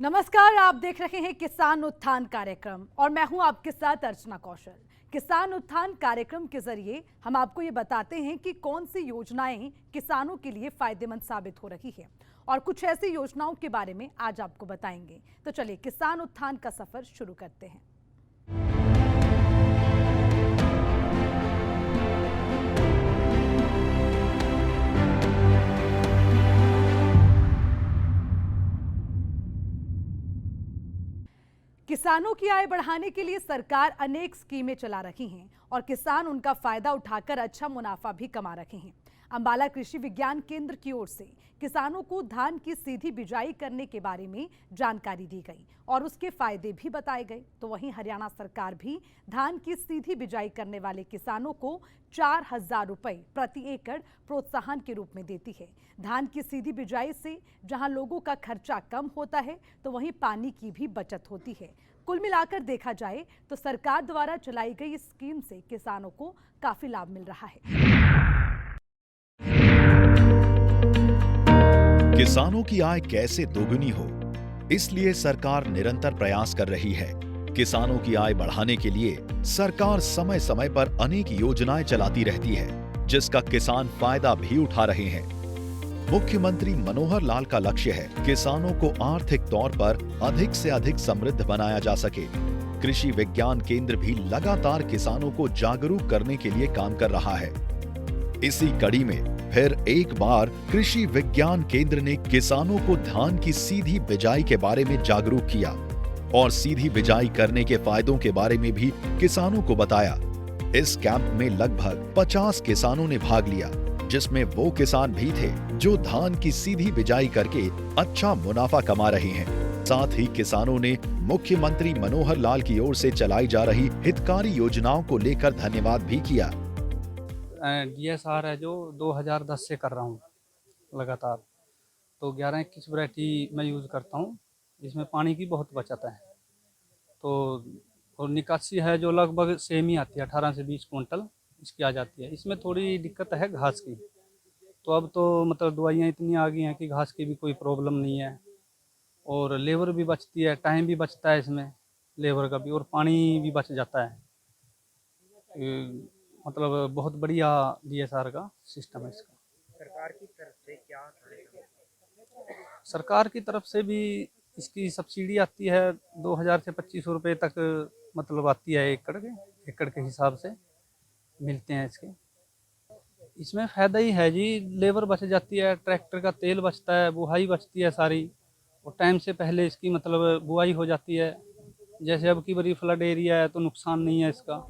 नमस्कार, आप देख रहे हैं किसान उत्थान कार्यक्रम और मैं हूं आपके साथ अर्चना कौशल। किसान उत्थान कार्यक्रम के जरिए हम आपको ये बताते हैं कि कौन सी योजनाएं किसानों के लिए फायदेमंद साबित हो रही है और कुछ ऐसी योजनाओं के बारे में आज आपको बताएंगे। तो चलिए किसान उत्थान का सफर शुरू करते हैं। किसानों की आय बढ़ाने के लिए सरकार अनेक स्कीमें चला रही हैं और किसान उनका फायदा उठाकर अच्छा मुनाफा भी कमा रहे हैं। अंबाला कृषि विज्ञान केंद्र की ओर से किसानों को धान की सीधी बिजाई करने के बारे में जानकारी दी गई और उसके फायदे भी बताए गए। तो वहीं हरियाणा सरकार भी धान की सीधी बिजाई करने वाले किसानों को 4,000 रुपए प्रति एकड़ प्रोत्साहन के रूप में देती है। धान की सीधी बिजाई से जहां लोगों का खर्चा कम होता है तो वहीं पानी की भी बचत होती है। कुल मिलाकर देखा जाए तो सरकार द्वारा चलाई गई इस स्कीम से किसानों को काफी लाभ मिल रहा है। किसानों की आय कैसे दोगुनी हो, इसलिए सरकार निरंतर प्रयास कर रही है। किसानों की आय बढ़ाने के लिए सरकार समय समय पर अनेक योजनाएं चलाती रहती है, जिसका किसान फायदा भी उठा रहे हैं। मुख्यमंत्री मनोहर लाल का लक्ष्य है किसानों को आर्थिक तौर पर अधिक से अधिक समृद्ध बनाया जा सके। कृषि विज्ञान केंद्र भी लगातार किसानों को जागरूक करने के लिए काम कर रहा है। इसी कड़ी में फिर एक बार कृषि विज्ञान केंद्र ने किसानों को धान की सीधी बिजाई के बारे में जागरूक किया और सीधी बिजाई करने के फायदों के बारे में भी किसानों को बताया। इस कैंप में लगभग 50 किसानों ने भाग लिया, जिसमें वो किसान भी थे जो धान की सीधी बिजाई करके अच्छा मुनाफा कमा रहे हैं। साथ ही किसानों ने मुख्यमंत्री मनोहर लाल की ओर से चलाई जा रही हितकारी योजनाओं को लेकर धन्यवाद भी किया। DSR है जो 2010 से कर रहा हूँ लगातार, तो 11-21 वैरायटी मैं यूज़ करता हूँ। इसमें पानी की बहुत बचत है। तो और निकासी है जो लगभग सेम ही आती है, 18 से 20 कुंटल इसकी आ जाती है। इसमें थोड़ी दिक्कत है घास की, तो अब तो मतलब दवाइयाँ इतनी आ गई हैं कि घास की भी कोई प्रॉब्लम नहीं है और लेबर भी बचती है, टाइम भी बचता है इसमें लेबर का भी, और पानी भी बच जाता है। मतलब बहुत बढ़िया DSR का सिस्टम है इसका। सरकार की तरफ से क्या सरकार की तरफ से भी इसकी सब्सिडी आती है 2,000 से 2,500 रुपये तक, मतलब आती है एकड़ के हिसाब से मिलते हैं इसके। इसमें फ़ायदा ही है जी, लेबर बच जाती है, ट्रैक्टर का तेल बचता है, बुआई बचती है सारी, और टाइम से पहले इसकी मतलब बुआई हो जाती है। जैसे अब की बड़ी फ्लड एरिया है तो नुकसान नहीं है इसका।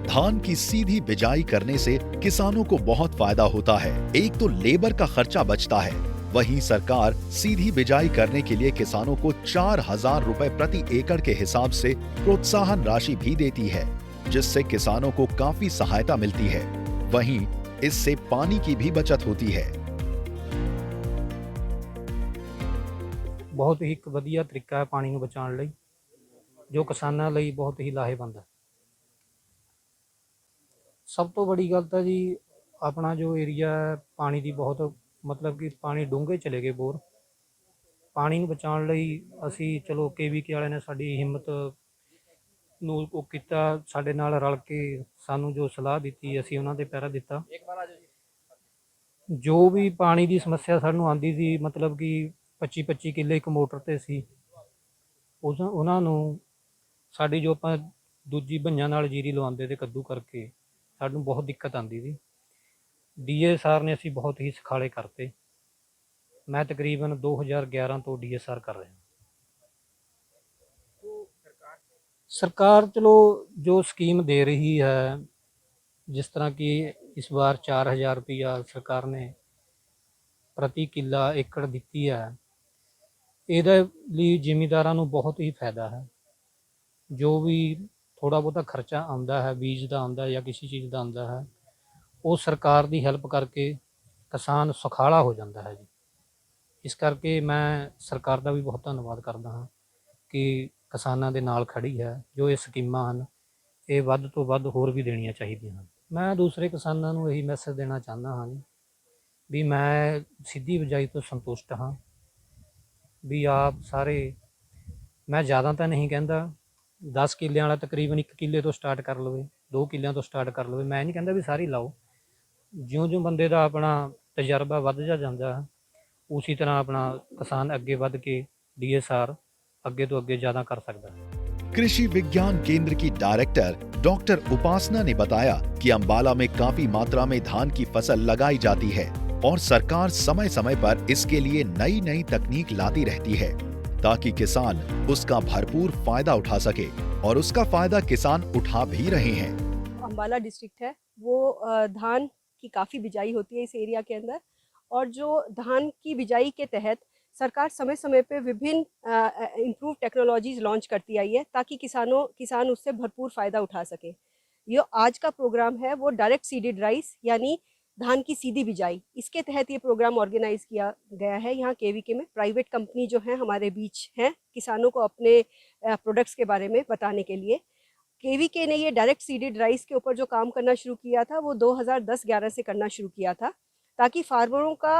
धान की सीधी बिजाई करने से किसानों को बहुत फायदा होता है। एक तो लेबर का खर्चा बचता है, वहीं सरकार सीधी बिजाई करने के लिए किसानों को 4,000 रुपए प्रति एकड़ के हिसाब से प्रोत्साहन राशि भी देती है, जिससे किसानों को काफी सहायता मिलती है। वहीं इससे पानी की भी बचत होती है। बहुत ही वधिया तरीका है पानी ਨੂੰ ਬਚਾਉਣ ਲਈ, जो किसानों ਲਈ बहुत ही ਲਾਹੇਵੰਦ है। सब तो बड़ी गल तो जी अपना जो एरिया है पानी की बहुत मतलब कि पानी डूंघे चले गए बोर। पानी ਨੂੰ ਬਚਾਉਣ ਲਈ ਅਸੀਂ चलो KVK वाले ने साड़ी हिम्मत ਨੂੰ ਉਹ ਕੀਤਾ, ਸਾਡੇ ਨਾਲ ਰਲ ਕੇ ਸਾਨੂੰ जो सलाह ਦਿੱਤੀ ਅਸੀਂ ਉਹਨਾਂ ਦੇ ਪਹਿਰਾ ਦਿੱਤਾ। जो भी पानी की समस्या ਸਾਨੂੰ ਆਂਦੀ ਸੀ, मतलब कि 25-25 किले एक मोटर ਤੇ ਸੀ, ਉਹਨਾਂ ਨੂੰ ਸਾਡੀ जो ਆਪਾਂ ਦੂਜੀ ਭੰਜਾਂ ਨਾਲ ਜੀਰੀ ਲਵਾਉਂਦੇ ਤੇ ਕੱਦੂ ਕਰਕੇ ਸਾਨੂੰ बहुत दिक्कत आती थी। DSR ने असी बहुत ही सखाले करते। मैं तकरीबन 2011 तो DSR कर रहा। सरकार चलो जो स्कीम दे रही है, जिस तरह की इस बार 4,000 रुपया सरकार ने प्रति किला एकड़ दी है, ਇਹਦੇ ਲਈ ਜ਼ਿਮੀਂਦਾਰਾਂ ਨੂੰ बहुत ही फायदा है। जो भी थोड़ा बहुता खर्चा आता है, बीज का आता है या किसी चीज़ का आता है, वो सरकार की हैल्प करके किसान सुखाला हो जाता है जी। इस करके मैं सरकार का भी बहुत धन्यवाद करता हाँ कि किसानों के नाल खड़ी है। जो ये स्कीमां हैं ये वध तो वध होर भी देनियां चाहिए हैं। मैं दूसरे किसानों को यही मैसेज देना चाहता हाँ जी भी मैं सीधी बिजाई तो संतुष्ट हाँ, भी आप सारे ਮੈਂ ਜ਼ਿਆਦਾ ਤਾਂ ਨਹੀਂ ਕਹਿੰਦਾ, 10 ਕਿੱਲਿਆਂ ਵਾਲਾ ਤਕਰੀਬਨ 1 ਕਿੱਲੇ ਤੋਂ ਸਟਾਰਟ ਕਰ ਲਵੇ, 2 ਕਿੱਲਿਆਂ ਤੋਂ ਸਟਾਰਟ ਕਰ ਲਵੇ। ਮੈਂ ਨਹੀਂ ਕਹਿੰਦਾ ਵੀ ਸਾਰੀ ਲਾਓ, ਜਿਉਂ-ਜਿਉਂ ਬੰਦੇ ਦਾ ਆਪਣਾ ਤਜਰਬਾ ਵੱਧਦਾ ਜਾਂਦਾ ਉसी तरह अपना किसान अगे बढ़ के DSR अगे तो अगे ज़्यादा कर सकता है। कृषि विज्ञान केंद्र की डायरेक्टर डॉक्टर उपासना ने बताया कि अंबाला में काफी मात्रा में धान की फसल लगाई जाती है और सरकार समय समय पर इसके लिए नई नई तकनीक लाती रहती है ताकि किसान उसका भरपूर फायदा उठा सके और उसका फायदा किसान उठा भी रहे हैं। अंबाला डिस्ट्रिक्ट है वो धान की काफ़ी बिजाई होती है इस एरिया के अंदर, और जो धान की बिजाई के तहत सरकार समय समय पे विभिन्न इम्प्रूव टेक्नोलॉजीज लॉन्च करती आई है ताकि किसान उससे भरपूर फ़ायदा उठा सके। ये आज का प्रोग्राम है वो डायरेक्ट सीडेड राइस यानी धान की सीधी बिजाई, इसके तहत ये प्रोग्राम ऑर्गेनाइज किया गया है। यहाँ केवीके में प्राइवेट कंपनी जो है हमारे बीच हैं किसानों को अपने प्रोडक्ट्स के बारे में बताने के लिए। केवीके ने ये डायरेक्ट सीडेड राइस के ऊपर जो काम करना शुरू किया था वो 2010-11 से करना शुरू किया था, ताकि फार्मरों का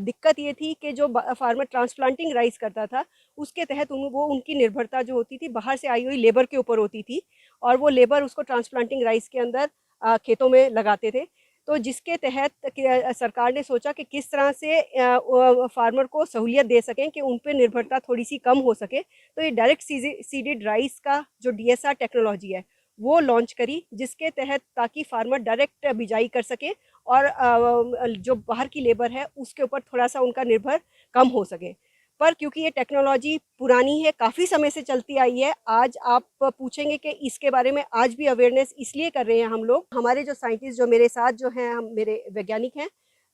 दिक्कत ये थी कि जो फार्मर ट्रांसप्लांटिंग राइस करता था उसके तहत उनकी निर्भरता जो होती थी बाहर से आई हुई लेबर के ऊपर होती थी, और वो लेबर उसको ट्रांसप्लांटिंग राइस के अंदर खेतों में लगाते थे। तो जिसके तहत सरकार ने सोचा कि किस तरह से फार्मर को सहूलियत दे सकें कि उन पर निर्भरता थोड़ी सी कम हो सके, तो ये डायरेक्ट सीडेड राइस का जो DSR टेक्नोलॉजी है वो लॉन्च करी, जिसके तहत ताकि फार्मर डायरेक्ट बिजाई कर सके और जो बाहर की लेबर है उसके ऊपर थोड़ा सा उनका निर्भर कम हो सके। पर क्योंकि ये टेक्नोलॉजी पुरानी है, काफ़ी समय से चलती आई है, आज आप पूछेंगे कि इसके बारे में आज भी अवेयरनेस इसलिए कर रहे हैं हम लोग, हमारे जो साइंटिस्ट जो मेरे साथ जो हैं, हम मेरे वैज्ञानिक हैं,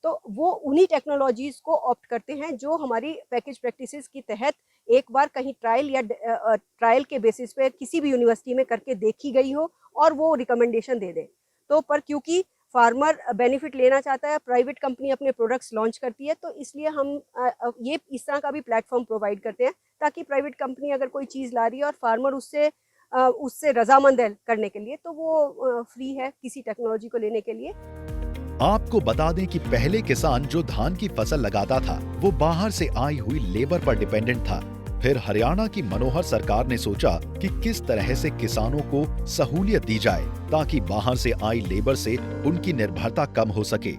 तो वो उन्हीं टेक्नोलॉजीज़ को ऑप्ट करते हैं जो हमारी पैकेज प्रैक्टिसेस की तहत एक बार कहीं ट्रायल या ट्रायल के बेसिस पे किसी भी यूनिवर्सिटी में करके देखी गई हो और वो रिकमेंडेशन दे दे। तो पर क्योंकि फार्मर बेनिफिट लेना चाहता है, प्राइवेट कंपनी अपने प्रोडक्ट्स लॉन्च करती है, तो इसलिए हम ये इस तरह का भी प्लेटफॉर्म प्रोवाइड करते हैं ताकि प्राइवेट कंपनी अगर कोई चीज़ ला रही है और फार्मर उससे रजामंद है करने के लिए, तो वो फ्री है किसी टेक्नोलॉजी को लेने के लिए। आपको बता दें कि पहले किसान जो धान की फसल लगाता था वो बाहर से आई हुई लेबर पर डिपेंडेंट था। फिर हरियाणा की मनोहर सरकार ने सोचा कि किस तरह से किसानों को सहूलियत दी जाए ताकि बाहर से आई लेबर से उनकी निर्भरता कम हो सके।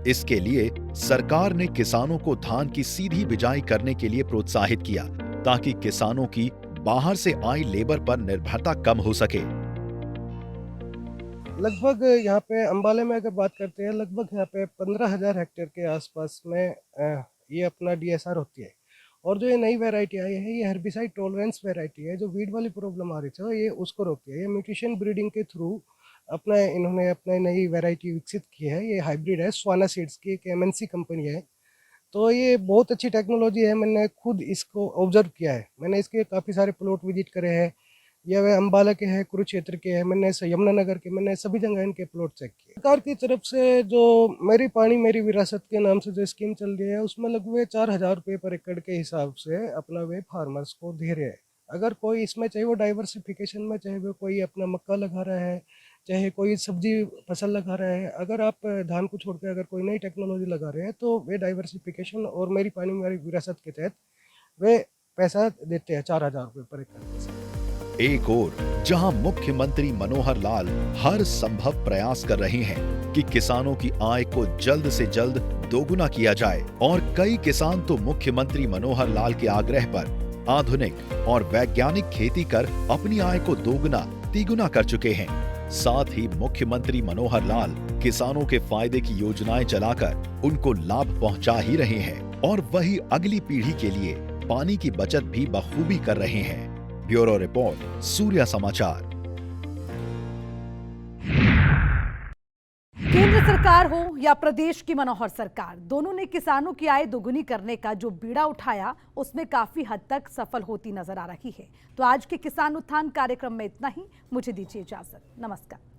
इसके लिए सरकार ने किसानों को धान की सीधी बिजाई करने के लिए प्रोत्साहित किया ताकि किसानों की बाहर से आई लेबर पर निर्भरता कम हो सके। लगभग यहाँ पे अंबाले में अगर बात करते हैं, लगभग यहाँ पे 15,000 हेक्टेयर के आसपास में ये अपना DSR होती है। और जो ये नई वैरायटी आई है ये हर्बिसाइड टॉलरेंस वैरायटी है, जो वीड वाली प्रॉब्लम आ रही थी ये उसको रोकती है। ये म्यूटेशन ब्रीडिंग के थ्रू इन्होंने अपने नई वैरायटी विकसित की है। ये हाइब्रिड है, स्वाना सीड्स की एक MNC कंपनी है। तो ये बहुत अच्छी टेक्नोलॉजी है, मैंने खुद इसको ऑब्जर्व किया है। मैंने इसके काफ़ी सारे प्लॉट विजिट करे हैं, या वे अम्बाला के हैं, कुरुक्षेत्र के हैं, मैंने यमुनानगर के, मैंने सभी जगह इनके प्लॉट चेक किए। सरकार की तरफ से जो मेरी पानी मेरी विरासत के नाम से जो स्कीम चल रही है उसमें लगभग 4,000 रुपये पर एकड़ के हिसाब से अपना वे फार्मर्स को दे रहे हैं। अगर कोई इसमें चाहे वो डाइवर्सिफिकेशन में, चाहे वो कोई अपना मक्का लगा रहा है, चाहे कोई सब्जी फसल लगा रहा है, अगर आप धान को छोड़ के अगर कोई नई टेक्नोलॉजी लगा रहे हैं तो वे डाइवर्सिफिकेशन और मेरी पानी मेरी विरासत के तहत वे पैसा देते हैं 4,000 रुपये पर एकड़। एक और जहां मुख्यमंत्री मनोहर लाल हर संभव प्रयास कर रहे हैं कि किसानों की आय को जल्द से जल्द दोगुना किया जाए, और कई किसान तो मुख्यमंत्री मनोहर लाल के आग्रह पर आधुनिक और वैज्ञानिक खेती कर अपनी आय को दोगुना तिगुना कर चुके हैं। साथ ही मुख्यमंत्री मनोहर लाल किसानों के फायदे की योजनाएं चलाकर उनको लाभ पहुंचा ही रहे हैं, और वही अगली पीढ़ी के लिए पानी की बचत भी बखूबी कर रहे हैं। ब्यूरो रिपोर्ट, सूर्या समाचार। केंद्र सरकार हो या प्रदेश की मनोहर सरकार, दोनों ने किसानों की आय दोगुनी करने का जो बीड़ा उठाया उसमें काफी हद तक सफल होती नजर आ रही है। तो आज के किसान उत्थान कार्यक्रम में इतना ही। मुझे दीजिए इजाजत। नमस्कार।